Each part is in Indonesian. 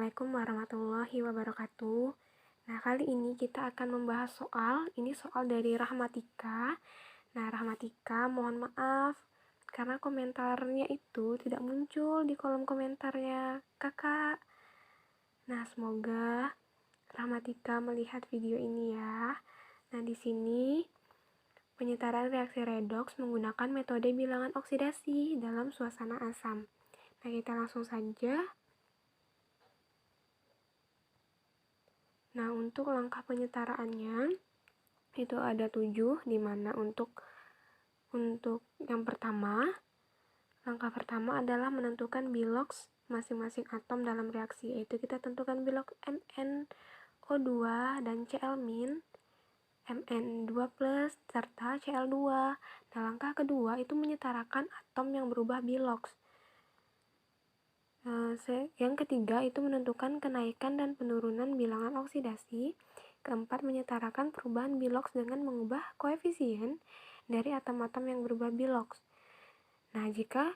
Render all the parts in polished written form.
Assalamualaikum warahmatullahi wabarakatuh. Nah, kali ini kita akan membahas ini soal dari Rahmatika. Nah, Rahmatika, mohon maaf karena komentarnya itu tidak muncul di kolom komentarnya kakak. Nah, semoga Rahmatika melihat video ini ya. Nah, di sini penyetaraan reaksi redoks menggunakan metode bilangan oksidasi dalam suasana asam. Nah, kita langsung saja. Nah, untuk langkah penyetaraannya itu ada 7, di mana untuk yang pertama, langkah pertama adalah menentukan biloks masing-masing atom dalam reaksi, yaitu kita tentukan biloks MnO2 dan Cl-, Mn2+, serta Cl2. Nah, langkah kedua itu menyetarakan atom yang berubah biloks. Yang ketiga itu menentukan kenaikan dan penurunan bilangan oksidasi. Keempat, menyetarakan perubahan biloks dengan mengubah koefisien dari atom-atom yang berubah biloks. Nah, jika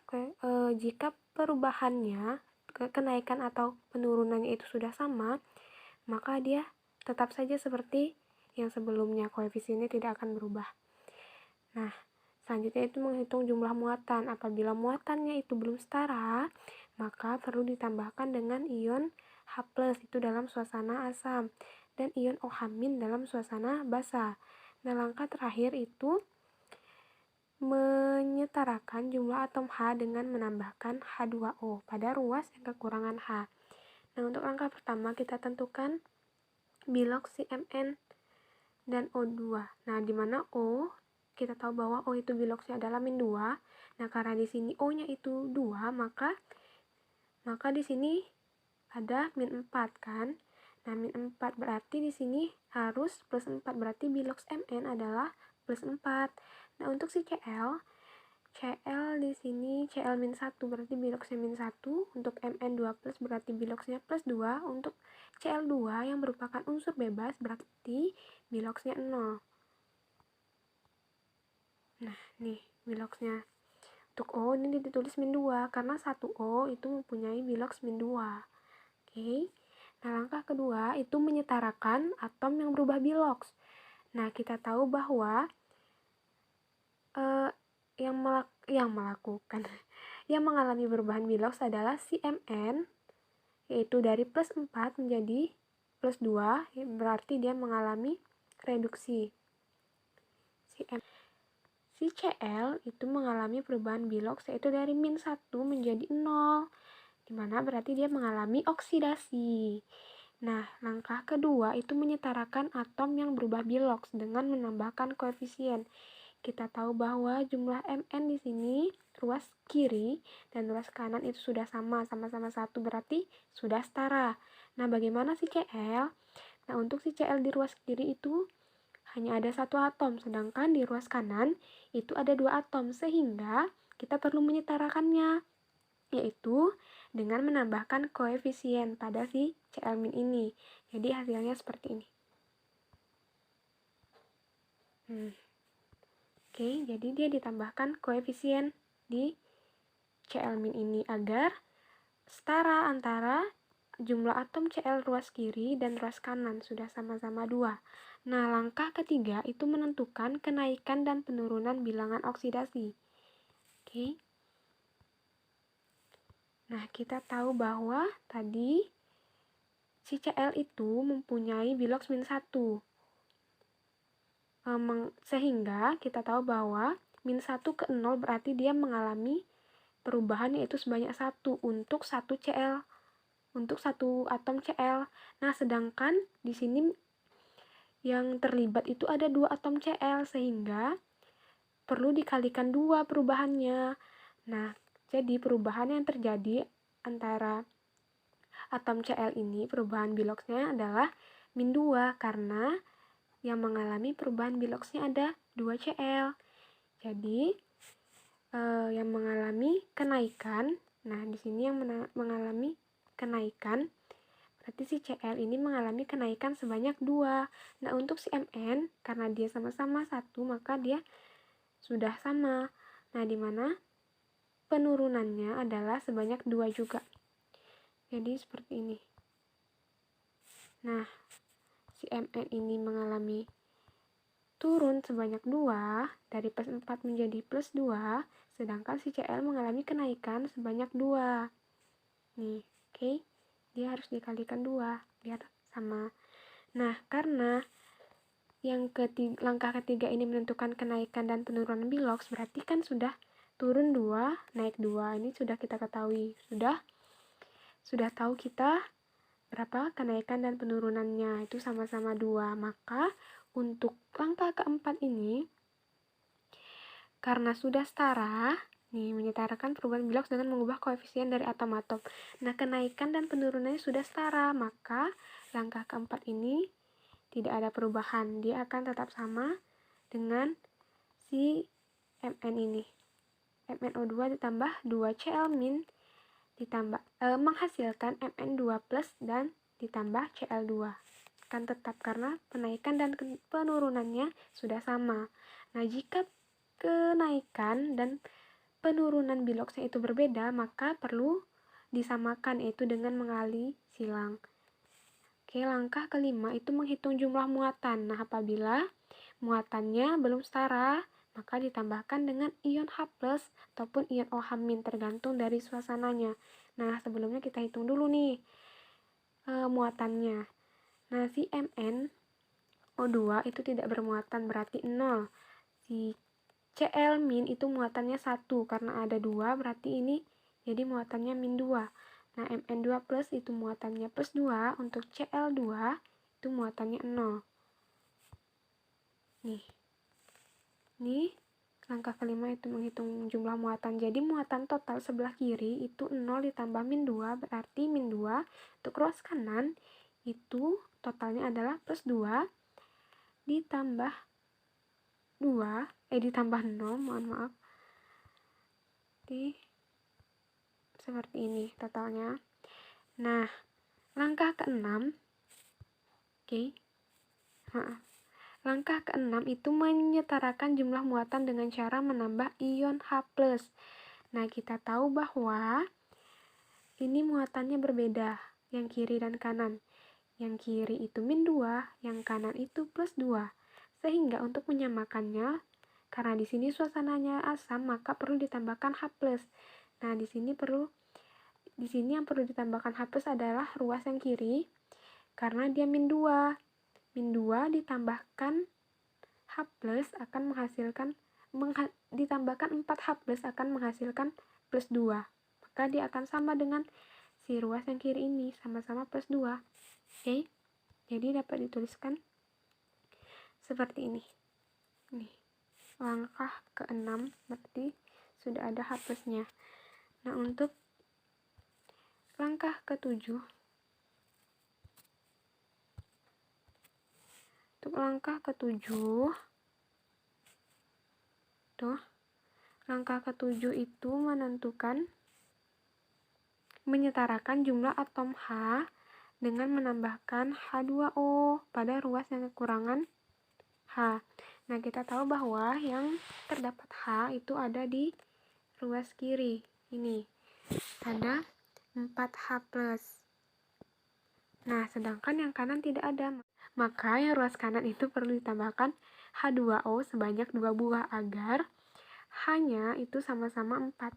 perubahannya, kenaikan atau penurunannya itu sudah sama, maka dia tetap saja seperti yang sebelumnya, koefisiennya tidak akan berubah. Nah, selanjutnya itu menghitung jumlah muatan. Apabila muatannya itu belum setara, maka perlu ditambahkan dengan ion H+ itu dalam suasana asam dan ion OH- dalam suasana basa. Nah, langkah terakhir itu menyetarakan jumlah atom H dengan menambahkan H2O pada ruas yang kekurangan H. Nah, untuk langkah pertama kita tentukan biloks si Mn dan O2. Nah, di mana O, kita tahu bahwa O itu biloksnya adalah -2. Nah, karena di sini O-nya itu 2, maka di sini ada -4 kan. Nah, -4 berarti di sini harus +4, berarti biloks Mn adalah +4. Nah, untuk si Cl di sini Cl-1 berarti biloksnya -1, untuk Mn2+ berarti biloksnya +2, untuk Cl2 yang merupakan unsur bebas berarti biloksnya 0. Nah, nih biloksnya. Untuk O ini ditulis -2 karena 1O itu mempunyai biloks -2. Oke. Nah, langkah kedua itu menyetarakan atom yang berubah biloks. Nah, kita tahu bahwa yang mengalami perubahan biloks adalah si Mn, yaitu dari +4 menjadi +2, berarti dia mengalami reduksi. Si Cl itu mengalami perubahan biloks, yaitu dari -1 menjadi 0, dimana berarti dia mengalami oksidasi. Nah, langkah kedua itu menyetarakan atom yang berubah biloks dengan menambahkan koefisien. Kita tahu bahwa jumlah Mn di sini ruas kiri dan ruas kanan itu sudah sama-sama 1, berarti sudah setara. Nah, bagaimana si Cl? Nah, untuk si Cl di ruas kiri itu hanya ada 1 atom, sedangkan di ruas kanan itu ada 2 atom, sehingga kita perlu menyetarakannya, yaitu dengan menambahkan koefisien pada si Cl- ini. Jadi hasilnya seperti ini. Oke, jadi dia ditambahkan koefisien di Cl- ini agar setara antara jumlah atom Cl ruas kiri dan ruas kanan, sudah sama-sama 2. Nah, langkah ketiga itu menentukan kenaikan dan penurunan bilangan oksidasi. Oke. Nah, kita tahu bahwa tadi si Cl itu mempunyai biloks -1. Sehingga kita tahu bahwa -1 ke 0 berarti dia mengalami perubahan yaitu sebanyak 1 untuk 1 Cl, untuk 1 atom Cl. Nah, sedangkan di sini yang terlibat itu ada 2 atom Cl, sehingga perlu dikalikan 2 perubahannya. Nah, jadi perubahan yang terjadi antara atom Cl ini, perubahan biloksnya adalah -2, karena yang mengalami perubahan biloksnya ada 2 Cl. Jadi, yang mengalami kenaikan, nah di sini yang mengalami kenaikan, berarti si Cl ini mengalami kenaikan sebanyak 2. Nah, untuk si Mn, karena dia sama-sama 1, maka dia sudah sama. Nah, dimana penurunannya adalah sebanyak 2 juga. Jadi seperti ini. Nah, si MN ini mengalami turun sebanyak 2, dari plus 4 menjadi plus 2, sedangkan si CL mengalami kenaikan sebanyak 2. Nih, oke? Dia harus dikalikan 2, biar sama. Nah, karena langkah ketiga ini menentukan kenaikan dan penurunan Bilox, berarti kan sudah turun 2, naik 2. Ini sudah kita ketahui. Sudah tahu kita berapa kenaikan dan penurunannya, itu sama-sama 2. Maka untuk langkah keempat ini, karena sudah setara, nih menyetarakan perubahan Bilox dengan mengubah koefisien dari atom-atom. Nah, kenaikan dan penurunannya sudah setara, maka langkah keempat ini tidak ada perubahan. Dia akan tetap sama dengan si Mn ini. MnO2 ditambah 2Cl- ditambah menghasilkan Mn2 plus dan ditambah Cl2. Akan tetap karena penaikan dan penurunannya sudah sama. Nah, jika kenaikan dan penurunan Biloxnya itu berbeda, maka perlu disamakan, yaitu dengan mengali silang. Oke, langkah kelima itu menghitung jumlah muatan. Nah, apabila muatannya belum setara, maka ditambahkan dengan ion H+ ataupun ion OH- tergantung dari suasananya. Nah, sebelumnya kita hitung dulu nih muatannya. Nah, si MnO2 itu tidak bermuatan, berarti 0. Si Cl- itu muatannya 1, karena ada 2, berarti ini jadi muatannya -2. Nah, Mn2 plus itu muatannya plus 2, untuk Cl2 itu muatannya 0. Nih, langkah kelima itu menghitung jumlah muatan. Jadi muatan total sebelah kiri itu 0 ditambah -2, berarti -2. Untuk ruas kanan itu totalnya adalah plus 2 ditambah ditambah 0, mohon maaf. Seperti ini totalnya. Nah, langkah keenam, langkah keenam itu menyetarakan jumlah muatan dengan cara menambah ion H+. Nah, kita tahu bahwa ini muatannya berbeda, yang kiri dan kanan. Yang kiri itu -2, yang kanan itu plus 2. Sehingga untuk menyamakannya, karena di sini suasananya asam, maka perlu ditambahkan H+. Nah, di sini yang perlu ditambahkan H+ adalah ruas yang kiri, karena dia -2. -2 ditambahkan H+ akan menghasilkan ditambahkan 4H+ akan menghasilkan plus 2. Maka dia akan sama dengan si ruas yang kiri ini, sama-sama plus 2. Oke? Jadi dapat dituliskan seperti ini. Nih, langkah ke-6 berarti sudah ada H+-nya. Nah, untuk langkah ke-7, langkah ke-7 itu menyetarakan jumlah atom H dengan menambahkan H2O pada ruas yang kekurangan H. Nah, kita tahu bahwa yang terdapat H itu ada di ruas kiri. Ini ada 4H+. Nah, sedangkan yang kanan tidak ada. Maka yang ruas kanan itu perlu ditambahkan H2O sebanyak 2 buah agar H-nya itu sama-sama 4.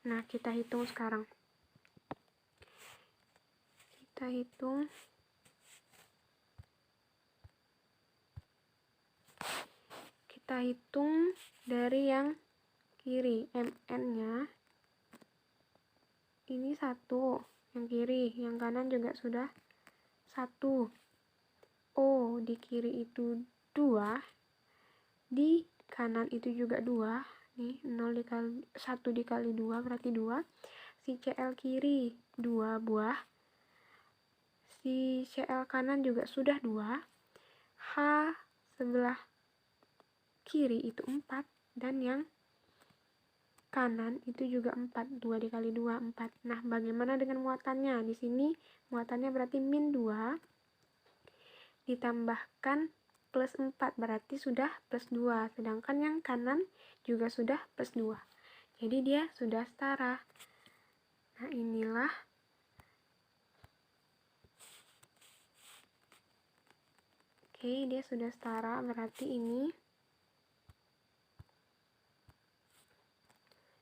Nah, kita hitung sekarang. Kita hitung dari yang kiri. Mn-nya ini 1, yang kiri, yang kanan juga sudah 1. O di kiri itu 2, di kanan itu juga 2. Nih, 1 dikali 2 berarti 2. Si Cl kiri 2 buah. Si Cl kanan juga sudah 2. H sebelah kiri itu 4, dan yang kanan itu juga 4. 2 dikali 2, 4. Nah, bagaimana dengan muatannya? Di sini muatannya berarti -2 ditambahkan plus 4, berarti sudah plus 2. Sedangkan yang kanan juga sudah plus 2. Jadi dia sudah setara. Oke, dia sudah setara, berarti ini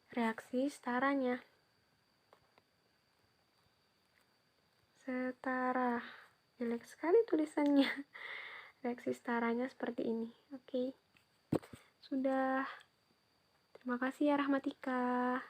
reaksi setaranya. Setara. Jelek sekali tulisannya. Reaksi setaranya seperti ini. Oke. Sudah. Terima kasih ya Rahmatika.